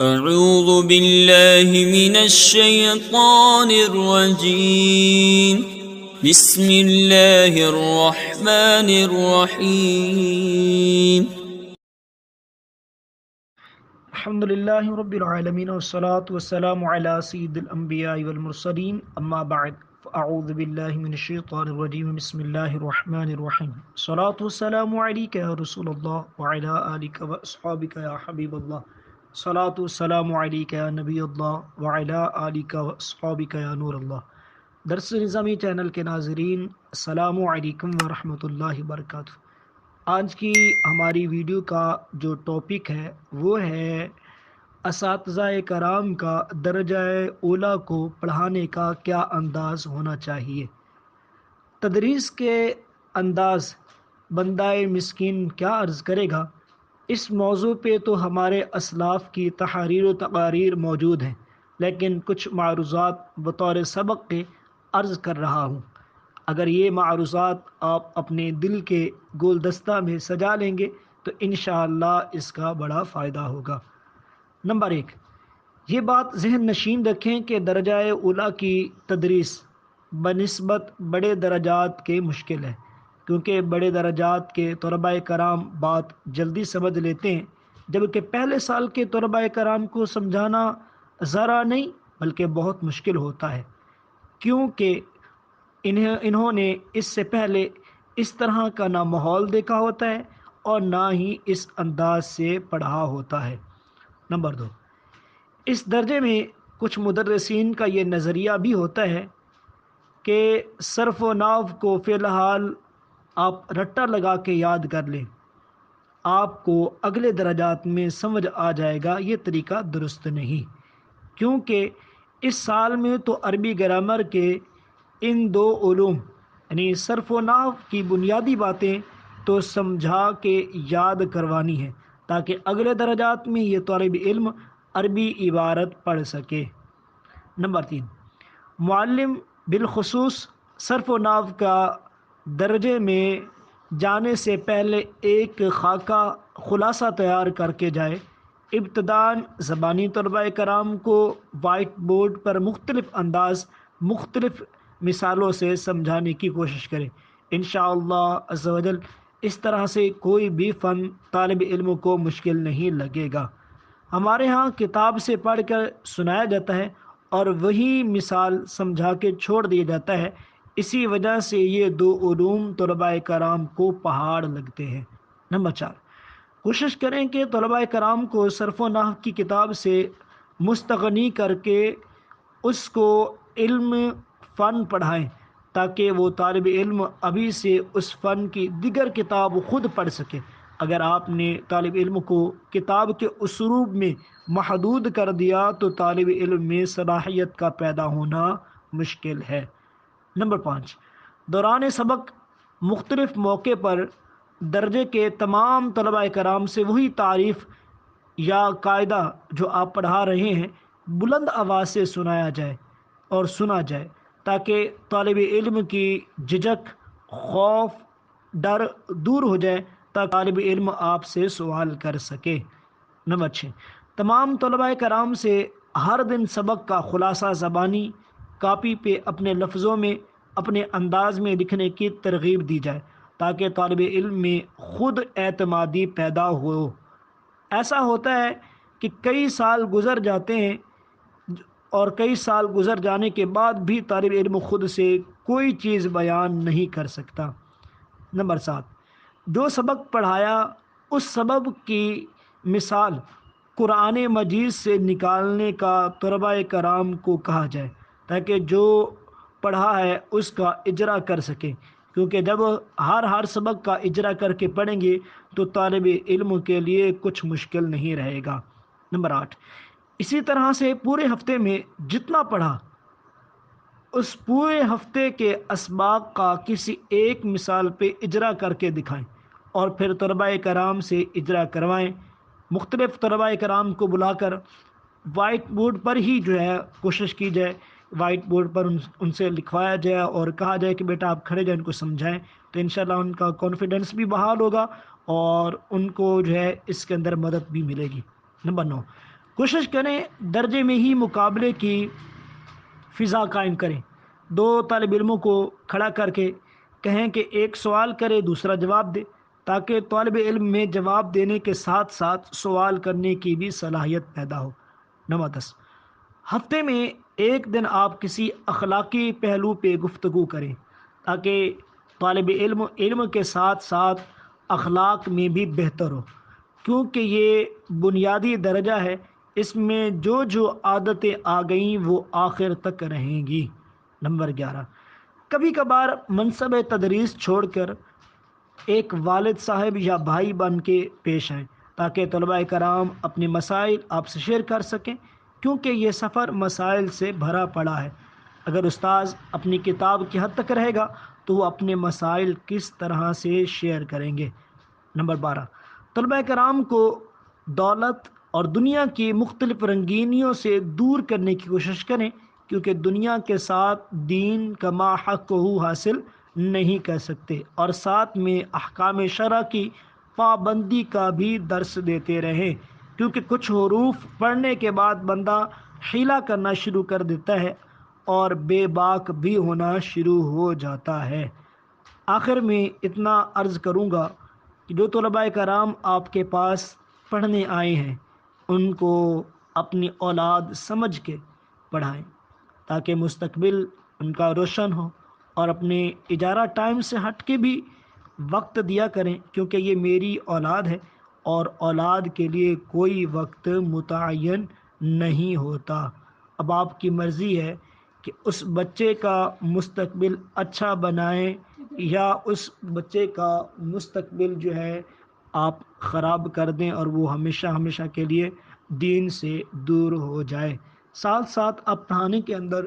اعوذ باللہ من الشیطان الرجیم بسم اللہ الرحمن الرحیم الحمد للہ رب العالمین والصلاة والسلام علی سید الانبیاء والمرسلین اما بعد فاعوذ باللہ من الشیطان الرجیم بسم اللہ الرحمن الرحیم الصلاة والسلام علیک یا رسول اللہ وعلی آلک واصحابک یا حبیب اللہ الصلاة والسلام علیک یا نبی اللہ وعلی آلک واصحابک یا نور اللہ۔ درس نظامی چینل کے ناظرین السلام علیکم ورحمۃ اللہ وبرکاتہ۔ آج کی ہماری ویڈیو کا جو ٹاپک ہے وہ ہے اساتذہ کرام کا درجہ اولیٰ کو پڑھانے کا کیا انداز ہونا چاہیے۔ تدریس کے انداز بندہ مسکین کیا عرض کرے گا، اس موضوع پہ تو ہمارے اسلاف کی تحاریر و تقاریر موجود ہیں، لیکن کچھ معروضات بطور سبق کے عرض کر رہا ہوں۔ اگر یہ معروضات آپ اپنے دل کے گولدستہ میں سجا لیں گے تو انشاءاللہ اس کا بڑا فائدہ ہوگا۔ نمبر 1، یہ بات ذہن نشین رکھیں کہ درجہ اولیٰ کی تدریس بنسبت بڑے درجات کے مشکل ہے، کیونکہ بڑے درجات کے طلباء کرام بات جلدی سمجھ لیتے ہیں، جبکہ پہلے سال کے طلباء کرام کو سمجھانا ذرا نہیں بلکہ بہت مشکل ہوتا ہے، کیونکہ انہوں نے اس سے پہلے اس طرح کا نہ ماحول دیکھا ہوتا ہے اور نہ ہی اس انداز سے پڑھا ہوتا ہے۔ نمبر 2، اس درجے میں کچھ مدرسین کا یہ نظریہ بھی ہوتا ہے کہ صرف و نحو کو فی الحال آپ رٹا لگا کے یاد کر لیں، آپ کو اگلے درجات میں سمجھ آ جائے گا۔ یہ طریقہ درست نہیں، کیونکہ اس سال میں تو عربی گرامر کے ان دو علوم یعنی صرف و نحو کی بنیادی باتیں تو سمجھا کے یاد کروانی ہے، تاکہ اگلے درجات میں یہ طالب علم عربی عبارت پڑھ سکے۔ نمبر 3، معلم بالخصوص صرف و نحو کا درجے میں جانے سے پہلے ایک خاکہ خلاصہ تیار کر کے جائے۔ ابتداً زبانی طلباء کرام کو وائٹ بورڈ پر مختلف انداز مختلف مثالوں سے سمجھانے کی کوشش کریں۔ انشاءاللہ عز و جل اس طرح سے کوئی بھی فن طالب علم کو مشکل نہیں لگے گا۔ ہمارے ہاں کتاب سے پڑھ کر سنایا جاتا ہے اور وہی مثال سمجھا کے چھوڑ دیا جاتا ہے، اسی وجہ سے یہ دو علوم طلباء کرام کو پہاڑ لگتے ہیں۔ نمبر 4، کوشش کریں کہ طلباء کرام کو صرف و نحو کی کتاب سے مستغنی کر کے اس کو علم فن پڑھائیں، تاکہ وہ طالب علم ابھی سے اس فن کی دیگر کتاب خود پڑھ سکے۔ اگر آپ نے طالب علم کو کتاب کے اسلوب میں محدود کر دیا تو طالب علم میں صلاحیت کا پیدا ہونا مشکل ہے۔ نمبر 5، دوران سبق مختلف موقع پر درجے کے تمام طلباء کرام سے وہی تعریف یا قاعدہ جو آپ پڑھا رہے ہیں بلند آواز سے سنایا جائے اور سنا جائے، تاکہ طالب علم کی جھجک، خوف، ڈر دور ہو جائے، تاکہ طالب علم آپ سے سوال کر سکے۔ نمبر 6، تمام طلباء کرام سے ہر دن سبق کا خلاصہ زبانی کاپی پہ اپنے لفظوں میں اپنے انداز میں لکھنے کی ترغیب دی جائے، تاکہ طالب علم میں خود اعتمادی پیدا ہو۔ ایسا ہوتا ہے کہ کئی سال گزر جاتے ہیں اور کئی سال گزر جانے کے بعد بھی طالب علم خود سے کوئی چیز بیان نہیں کر سکتا۔ نمبر 7، جو سبق پڑھایا اس سبق کی مثال قرآن مجید سے نکالنے کا طلباء کرام کو کہا جائے، تاکہ جو پڑھا ہے اس کا اجرا کر سکیں، کیونکہ جب ہر سبق کا اجرا کر کے پڑھیں گے تو طالب علم کے لیے کچھ مشکل نہیں رہے گا۔ نمبر 8، اسی طرح سے پورے ہفتے میں جتنا پڑھا اس پورے ہفتے کے اسباق کا کسی ایک مثال پہ اجرا کر کے دکھائیں اور پھر طلباء کرام سے اجرا کروائیں۔ مختلف طلباء کرام کو بلا کر وائٹ بورڈ پر ہی جو ہے کوشش کی جائے، وائٹ بورڈ پر ان سے لکھوایا جائے اور کہا جائے کہ بیٹا آپ کھڑے جائیں، ان کو سمجھائیں، تو انشاءاللہ ان کا کانفیڈنس بھی بحال ہوگا اور ان کو جو ہے اس کے اندر مدد بھی ملے گی۔ نمبر 9، کوشش کریں درجے میں ہی مقابلے کی فضا قائم کریں۔ دو طالب علموں کو کھڑا کر کے کہیں کہ ایک سوال کرے دوسرا جواب دے، تاکہ طالب علم میں جواب دینے کے ساتھ ساتھ سوال کرنے کی بھی صلاحیت پیدا ہو۔ نمبر 10، ہفتے میں ایک دن آپ کسی اخلاقی پہلو پہ گفتگو کریں، تاکہ طالب علم علم کے ساتھ ساتھ اخلاق میں بھی بہتر ہو، کیونکہ یہ بنیادی درجہ ہے، اس میں جو عادتیں آ گئیں وہ آخر تک رہیں گی۔ نمبر 11، کبھی کبھار منصب تدریس چھوڑ کر ایک والد صاحب یا بھائی بن کے پیش آئیں، تاکہ طلباء کرام اپنے مسائل آپ سے شیئر کر سکیں، کیونکہ یہ سفر مسائل سے بھرا پڑا ہے۔ اگر استاذ اپنی کتاب کی حد تک رہے گا تو وہ اپنے مسائل کس طرح سے شیئر کریں گے۔ نمبر 12، طلباء کرام کو دولت اور دنیا کی مختلف رنگینیوں سے دور کرنے کی کوشش کریں، کیونکہ دنیا کے ساتھ دین کا ما حق حاصل نہیں کر سکتے، اور ساتھ میں احکام شرع کی پابندی کا بھی درس دیتے رہیں، کیونکہ کچھ حروف پڑھنے کے بعد بندہ حیلہ کرنا شروع کر دیتا ہے اور بے باک بھی ہونا شروع ہو جاتا ہے۔ آخر میں اتنا عرض کروں گا کہ جو طلباء کرام آپ کے پاس پڑھنے آئے ہیں ان کو اپنی اولاد سمجھ کے پڑھائیں، تاکہ مستقبل ان کا روشن ہو، اور اپنے اجارہ ٹائم سے ہٹ کے بھی وقت دیا کریں، کیونکہ یہ میری اولاد ہے اور اولاد کے لیے کوئی وقت متعین نہیں ہوتا۔ اب آپ کی مرضی ہے کہ اس بچے کا مستقبل اچھا بنائیں یا اس بچے کا مستقبل جو ہے آپ خراب کر دیں اور وہ ہمیشہ ہمیشہ کے لیے دین سے دور ہو جائے۔ ساتھ ساتھ آپ پڑھانے کے اندر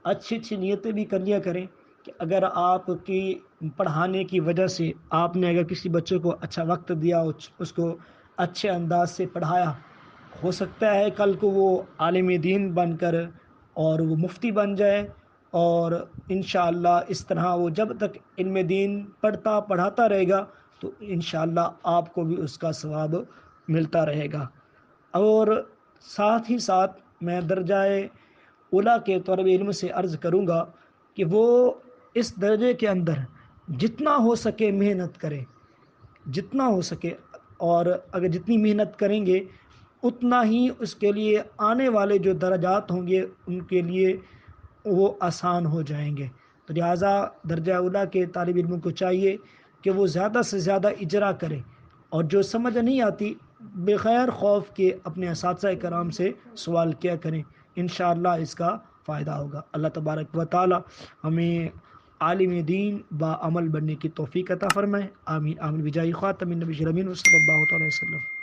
اچھی اچھی نیتیں بھی کر لیا کریں، کہ اگر آپ کی پڑھانے کی وجہ سے آپ نے اگر کسی بچے کو اچھا وقت دیا، اس کو اچھے انداز سے پڑھایا، ہو سکتا ہے کل کو وہ عالم دین بن کر اور وہ مفتی بن جائے، اور انشاءاللہ اس طرح وہ جب تک علم دین پڑھاتا رہے گا تو انشاءاللہ آپ کو بھی اس کا ثواب ملتا رہے گا۔ اور ساتھ ہی ساتھ میں درجہ اولیٰ کے طالب علم سے عرض کروں گا کہ وہ اس درجے کے اندر جتنا ہو سکے محنت کریں، جتنا ہو سکے، اور اگر جتنی محنت کریں گے اتنا ہی اس کے لیے آنے والے جو درجات ہوں گے ان کے لیے وہ آسان ہو جائیں گے۔ تو لہٰذا درجہ اولیٰ کے طالب علموں کو چاہیے کہ وہ زیادہ سے زیادہ اجرا کریں، اور جو سمجھ نہیں آتی بغیر خوف کے اپنے اساتذہ کرام سے سوال کیا کریں، انشاءاللہ اس کا فائدہ ہوگا۔ اللہ تبارک و تعالی ہمیں عالم دین با عمل بننے کی توفیق عطا فرمائے، آمین آمین، بجاہ خاتم النبی صلی اللہ علیہ وسلم۔